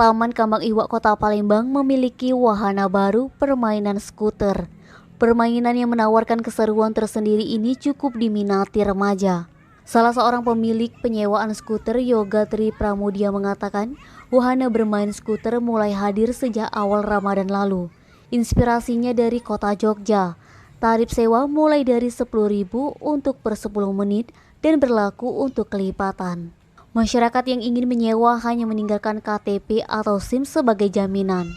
Taman Kambang Iwak Kota Palembang memiliki wahana baru permainan skuter. Permainan yang menawarkan keseruan tersendiri ini cukup diminati remaja. Salah seorang pemilik penyewaan skuter, Yoga Tri Pramudia, mengatakan wahana bermain skuter mulai hadir sejak awal Ramadan lalu. Inspirasinya dari kota Jogja. Tarif sewa mulai dari 10.000 untuk per 10 menit dan berlaku untuk kelipatan. Masyarakat yang ingin menyewa hanya meninggalkan KTP atau SIM sebagai jaminan.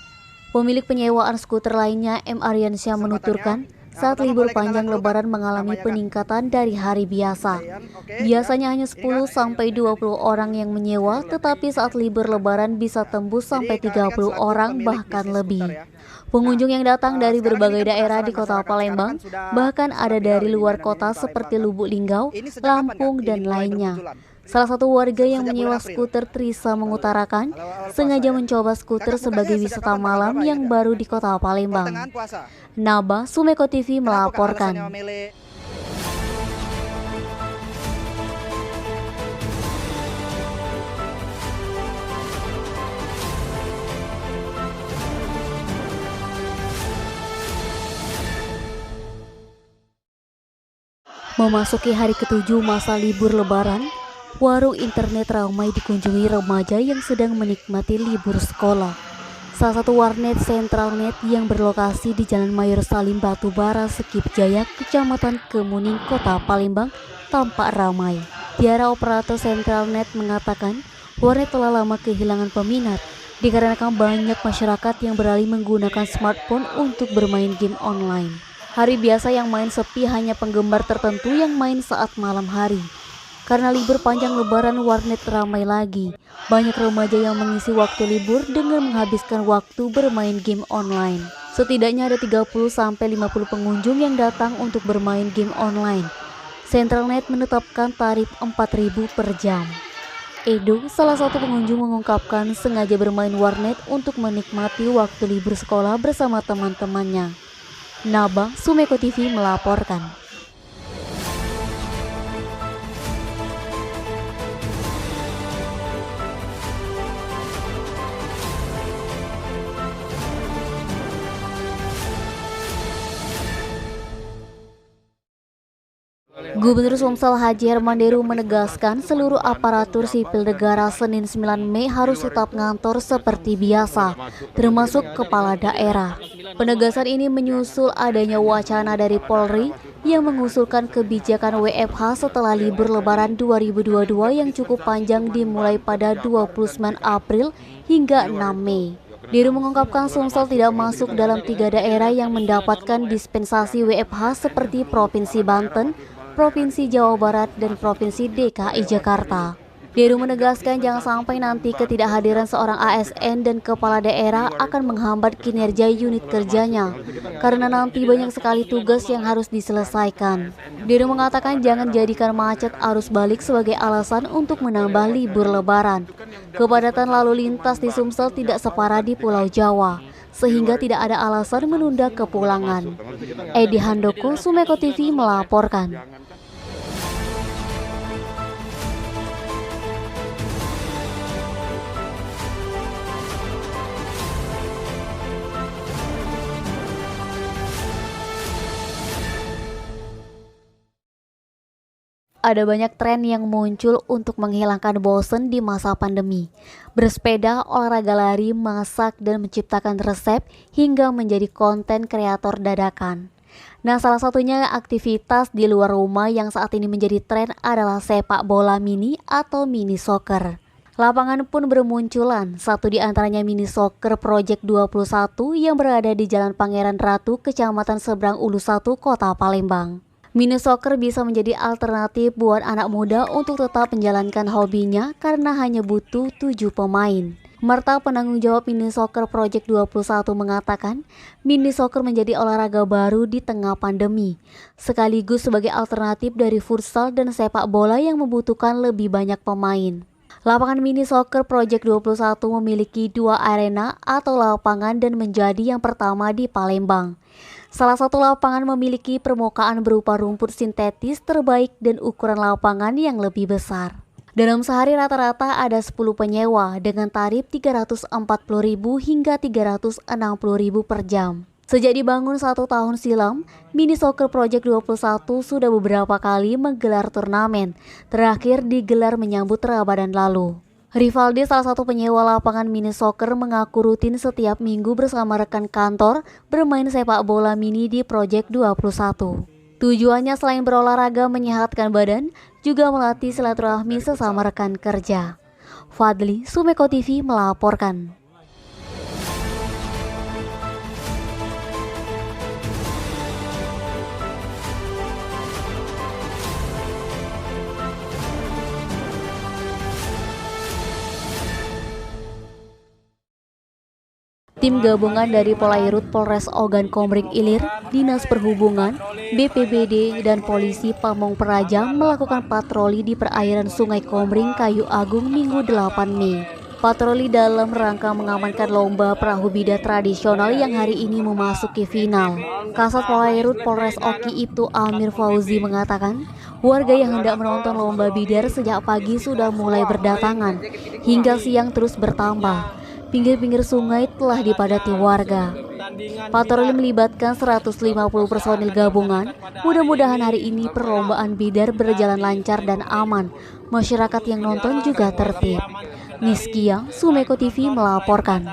Pemilik penyewaan skuter lainnya, M. Aryansyah, menuturkan saat libur panjang Lebaran mengalami peningkatan dari hari biasa. Biasanya hanya 10-20 orang yang menyewa, tetapi saat libur Lebaran bisa tembus sampai 30 orang bahkan lebih. Pengunjung yang datang dari berbagai daerah di kota Palembang, bahkan ada dari luar kota seperti Lubuk Linggau, Lampung, dan lainnya. Salah satu warga yang menyewa skuter, Trisa, mengutarakan sengaja mencoba skuter sebagai wisata malam yang baru di kota Palembang. Naba, Sumeko TV melaporkan. Memasuki hari ke-7 masa libur Lebaran, warung internet ramai dikunjungi remaja yang sedang menikmati libur sekolah. Salah satu warnet Centralnet yang berlokasi di Jalan Mayor Salim Batubara, Sekip Jaya, Kecamatan Kemuning, Kota Palembang, tampak ramai. Tiara, operator Centralnet, mengatakan warnet telah lama kehilangan peminat dikarenakan banyak masyarakat yang beralih menggunakan smartphone untuk bermain game online. Hari biasa yang main sepi, hanya penggemar tertentu yang main saat malam hari. Karena libur panjang Lebaran, warnet ramai lagi. Banyak remaja yang mengisi waktu libur dengan menghabiskan waktu bermain game online. Setidaknya ada 30-50 pengunjung yang datang untuk bermain game online. Centralnet menetapkan tarif 4.000 per jam. Edo, salah satu pengunjung, mengungkapkan sengaja bermain warnet untuk menikmati waktu libur sekolah bersama teman-temannya. Naba, Sumeko TV melaporkan. Gubernur Sumsel Haji Herman Deru menegaskan seluruh aparatur sipil negara Senin 9 Mei harus tetap ngantor seperti biasa, termasuk kepala daerah. Penegasan ini menyusul adanya wacana dari Polri yang mengusulkan kebijakan WFH setelah libur Lebaran 2022 yang cukup panjang dimulai pada 29 April hingga 6 Mei. Deru mengungkapkan Sumsel tidak masuk dalam 3 daerah yang mendapatkan dispensasi WFH seperti Provinsi Banten, Provinsi Jawa Barat, dan Provinsi DKI Jakarta. Deru menegaskan jangan sampai nanti ketidakhadiran seorang ASN dan kepala daerah akan menghambat kinerja unit kerjanya, karena nanti banyak sekali tugas yang harus diselesaikan. Deru mengatakan jangan jadikan macet arus balik sebagai alasan untuk menambah libur Lebaran. Kepadatan lalu lintas di Sumsel tidak separah di Pulau Jawa, sehingga tidak ada alasan menunda kepulangan. Edi Handoko, Sumeko TV melaporkan. Ada banyak tren yang muncul untuk menghilangkan bosan di masa pandemi. Bersepeda, olahraga lari, masak, dan menciptakan resep hingga menjadi konten kreator dadakan. Nah, salah satunya aktivitas di luar rumah yang saat ini menjadi tren adalah sepak bola mini atau mini soccer. Lapangan pun bermunculan, satu di antaranya Mini Soccer Project 21 yang berada di Jalan Pangeran Ratu, Kecamatan Seberang Ulu 1, Kota Palembang. Mini soccer bisa menjadi alternatif buat anak muda untuk tetap menjalankan hobinya karena hanya butuh 7 pemain. Marta, penanggung jawab Mini Soccer Project 21, mengatakan mini soccer menjadi olahraga baru di tengah pandemi, sekaligus sebagai alternatif dari futsal dan sepak bola yang membutuhkan lebih banyak pemain. Lapangan Mini Soccer Project 21 memiliki 2 arena atau lapangan dan menjadi yang pertama di Palembang. Salah satu lapangan memiliki permukaan berupa rumput sintetis terbaik dan ukuran lapangan yang lebih besar. Dalam sehari rata-rata ada 10 penyewa dengan tarif Rp340.000 hingga Rp360.000 per jam. Sejak dibangun 1 tahun silam, Mini Soccer Project 21 sudah beberapa kali menggelar turnamen, terakhir digelar menyambut Ramadan lalu. Rivaldi, salah satu penyewa lapangan mini soccer, mengaku rutin setiap minggu bersama rekan kantor bermain sepak bola mini di Project 21. Tujuannya selain berolahraga menyehatkan badan, juga melatih silaturahmi sesama rekan kerja. Fadli, Sumeko TV melaporkan. Tim gabungan dari Polairut Polres Ogan Komering Ilir, Dinas Perhubungan, BPBD, dan Polisi Pamong Praja melakukan patroli di perairan Sungai Komering, Kayu Agung Minggu 8 Mei. Patroli dalam rangka mengamankan lomba perahu bidar tradisional yang hari ini memasuki final. Kasat Polairut Polres Oki Ibtu Amir Fauzi mengatakan, warga yang hendak menonton lomba bidar sejak pagi sudah mulai berdatangan, hingga siang terus bertambah. Pinggir-pinggir sungai telah dipadati warga. Patroli melibatkan 150 personil gabungan. Mudah-mudahan hari ini perlombaan bidar berjalan lancar dan aman. Masyarakat yang nonton juga tertib. Niskia, Sumeko TV melaporkan.